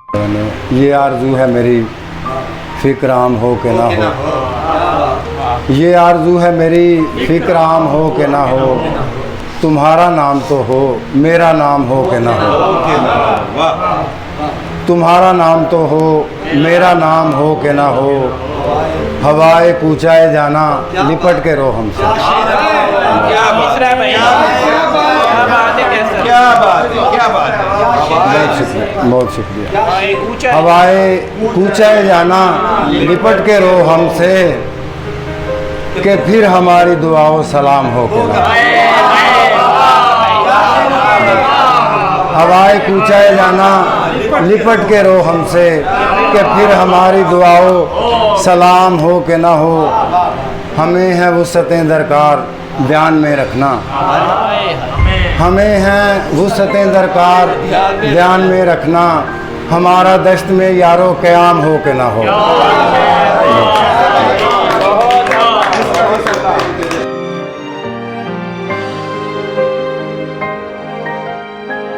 ये आरज़ू है मेरी फ़िक्र आम हो के ना हो, ये आरज़ू है मेरी फ़िक्र आम हो के ना हो, तुम्हारा नाम तो हो मेरा नाम हो के ना हो, तुम्हारा नाम तो हो मेरा नाम हो के ना हो, हवाए कूचाए जाना लिपट के रो हमसे। बहुत शुक्रिया। हवाए कूचाए जाना लिपट के रो हमसे, कि फिर हमारी दुआओं सलाम हो के ना। हवाए कूचाए जाना लिपट के रो हमसे, कि फिर हमारी दुआओं सलाम हो के ना हो, हमें है वुसअतें दरकार ध्यान में रखना, हमें हैं वुसअतें दरकार ध्यान में रखना, हमारा दश्त में यारो क़याम हो के ना हो।